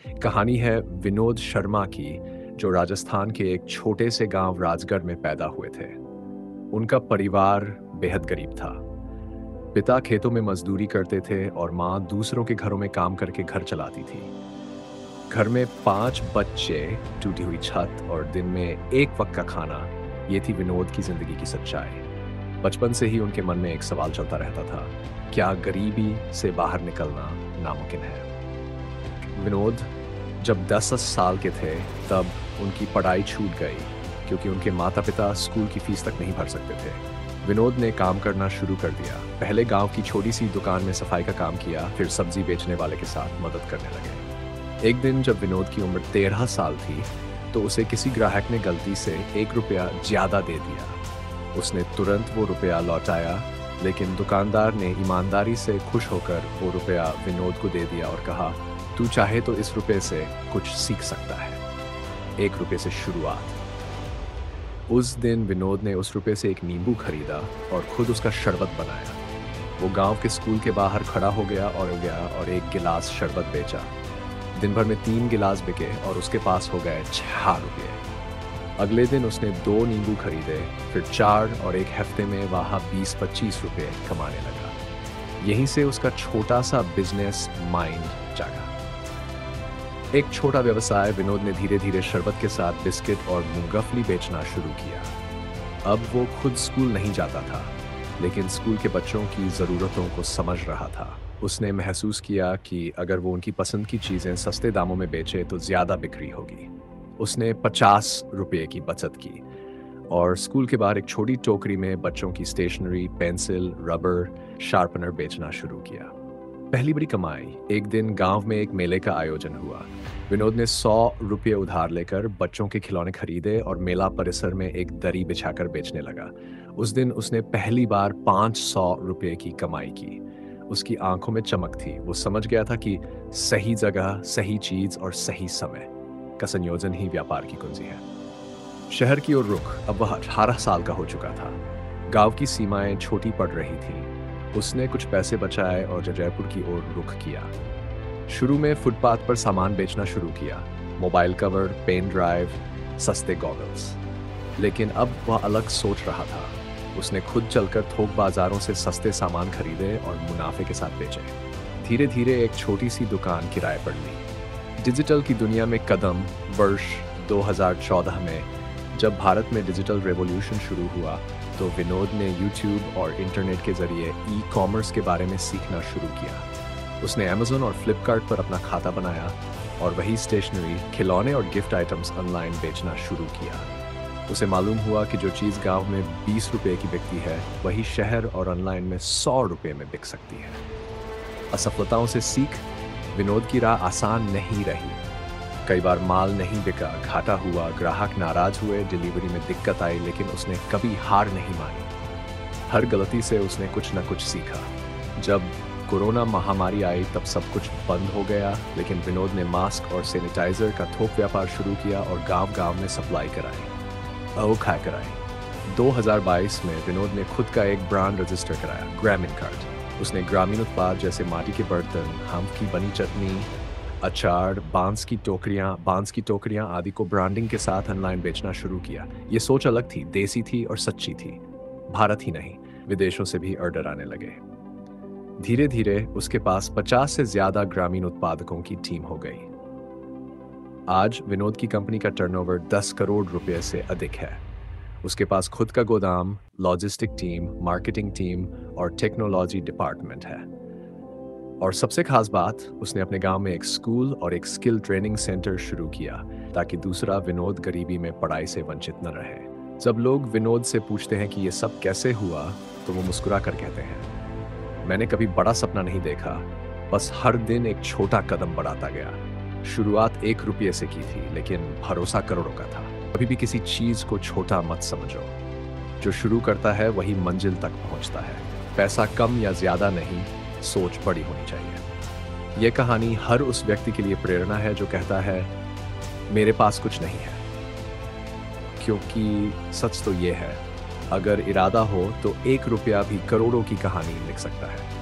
कहानी है विनोद शर्मा की, जो राजस्थान के एक छोटे से गांव राजगढ़ में पैदा हुए थे। उनका परिवार बेहद गरीब था। पिता खेतों में मजदूरी करते थे और माँ दूसरों के घरों में काम करके घर चलाती थी। घर में 5 बच्चे, टूटी हुई छत और दिन में एक वक्त का खाना, ये थी विनोद की जिंदगी की सच्चाई। बचपन से ही उनके मन में एक सवाल चलता रहता था, क्या गरीबी से बाहर निकलना नामुमकिन है? विनोद जब 10 साल के थे, तब उनकी पढ़ाई छूट गई क्योंकि उनके माता-पिता स्कूल की फीस तक नहीं भर सकते थे। विनोद ने काम करना शुरू कर दिया। पहले गांव की छोटी सी दुकान में सफाई का काम किया, फिर सब्जी बेचने वाले के साथ मदद करने लगे। एक दिन जब विनोद की उम्र 13 साल थी, तो उसे किसी ग्राहक ने गलती से 1 रुपया ज्यादा दे दिया। उसने तुरंत वो रुपया लौटाया, लेकिन दुकानदार ने ईमानदारी से खुश होकर वो रुपया विनोद को दे दिया और कहा, तू चाहे तो इस रुपये से कुछ सीख सकता है। 1 रुपये से शुरुआत। उस दिन विनोद ने उस रुपये से एक नींबू खरीदा और खुद उसका शरबत बनाया। वो गांव के स्कूल के बाहर खड़ा हो गया और 1 गिलास शरबत बेचा। दिन भर में 3 गिलास बिके और उसके पास हो गए 6 रुपये। अगले दिन उसने 2 नींबू खरीदे, फिर 4 और 1 हफ्ते में वहाँ 20-25 रुपये कमाने लगा। यहीं से उसका छोटा सा बिजनेस माइंड जागा। एक छोटा व्यवसाय विनोद ने धीरे धीरे शरबत के साथ बिस्किट और मूंगफली बेचना शुरू किया। अब वो खुद स्कूल नहीं जाता था, लेकिन स्कूल के बच्चों की ज़रूरतों को समझ रहा था। उसने महसूस किया कि अगर वो उनकी पसंद की चीज़ें सस्ते दामों में बेचे तो ज़्यादा बिक्री होगी। उसने 50 रुपये की बचत की और स्कूल के बाहर एक छोटी टोकरी में बच्चों की स्टेशनरी, पेंसिल, रबर, शार्पनर बेचना शुरू किया। पहली बड़ी कमाई। एक दिन गांव में एक मेले का आयोजन हुआ। विनोद ने 100 रुपये उधार लेकर बच्चों के खिलौने खरीदे और मेला परिसर में एक दरी बिछाकर बेचने लगा। उस दिन उसने पहली बार 500 रुपये की कमाई की। उसकी आंखों में चमक थी। वो समझ गया था कि सही जगह, सही चीज और सही समय का संयोजन ही व्यापार की कुंजी है। शहर की ओर रुख। अब वह 18 साल का हो चुका था। गांव की सीमाएं छोटी पड़ रही थी। उसने कुछ पैसे बचाए और जयपुर की ओर रुख किया। शुरू में फुटपाथ पर सामान बेचना शुरू किया, मोबाइल कवर, पेन ड्राइव, सस्ते गॉगल्स। लेकिन अब वह अलग सोच रहा था। उसने खुद चलकर थोक बाजारों से सस्ते सामान खरीदे और मुनाफे के साथ बेचे। धीरे धीरे एक छोटी सी दुकान किराए पर ली। डिजिटल की दुनिया में कदम। वर्ष 2014 में जब भारत में डिजिटल रेवोल्यूशन शुरू हुआ, तो विनोद ने यूट्यूब और इंटरनेट के जरिए ई-कॉमर्स के बारे में सीखना शुरू किया। उसने अमेज़न और फ्लिपकार्ट पर अपना खाता बनाया और वही स्टेशनरी, खिलौने और गिफ्ट आइटम्स ऑनलाइन बेचना शुरू किया। उसे मालूम हुआ कि जो चीज़ गांव में 20 रुपये की बिकती है, वही शहर और ऑनलाइन में 100 रुपये में बिक सकती है। असफलताओं से सीख। विनोद की राह आसान नहीं रही। कई बार माल नहीं बिका, घाटा हुआ, ग्राहक नाराज हुए, डिलीवरी में दिक्कत आई, लेकिन उसने कभी हार नहीं मानी। हर गलती से उसने कुछ न कुछ सीखा। जब कोरोना महामारी आई तब सब कुछ बंद हो गया, लेकिन विनोद ने मास्क और सैनिटाइजर का थोक व्यापार शुरू किया और गांव-गांव में सप्लाई कराई। 2022 में विनोद ने खुद का एक ब्रांड रजिस्टर कराया, ग्रामीण कार्ड। उसने ग्रामीण उत्पाद जैसे माटी के बर्तन, हाथ की बनी चटनी, अचार, बांस की टोकरियां आदि को ब्रांडिंग के साथ ऑनलाइन बेचना शुरू किया। ये सोच अलग थी, देसी थी और सच्ची थी। भारत ही नहीं, विदेशों से भी ऑर्डर आने लगे। धीरे धीरे उसके पास 50 से ज्यादा ग्रामीण उत्पादकों की टीम हो गई। आज विनोद की कंपनी का टर्नओवर 10 करोड़ रुपए से अधिक है। उसके पास खुद का गोदाम, लॉजिस्टिक टीम, मार्केटिंग टीम और टेक्नोलॉजी डिपार्टमेंट है। और सबसे खास बात, उसने अपने गांव में एक स्कूल और एक स्किल ट्रेनिंग सेंटर शुरू किया ताकि दूसरा विनोद गरीबी में पढ़ाई से वंचित न रहे। जब लोग विनोद से पूछते हैं कि ये सब कैसे हुआ, तो वो मुस्कुरा कर कहते हैं, मैंने कभी बड़ा सपना नहीं देखा, बस हर दिन एक छोटा कदम बढ़ाता गया। शुरुआत 1 रुपये से की थी, लेकिन भरोसा करोड़ों का था। कभी भी किसी चीज को छोटा मत समझो। जो शुरू करता है वही मंजिल तक पहुंचता है। पैसा कम या ज्यादा नहीं, सोच बड़ी होनी चाहिए। यह कहानी हर उस व्यक्ति के लिए प्रेरणा है जो कहता है, मेरे पास कुछ नहीं है। क्योंकि सच तो यह है, अगर इरादा हो तो 1 रुपया भी करोड़ों की कहानी लिख सकता है।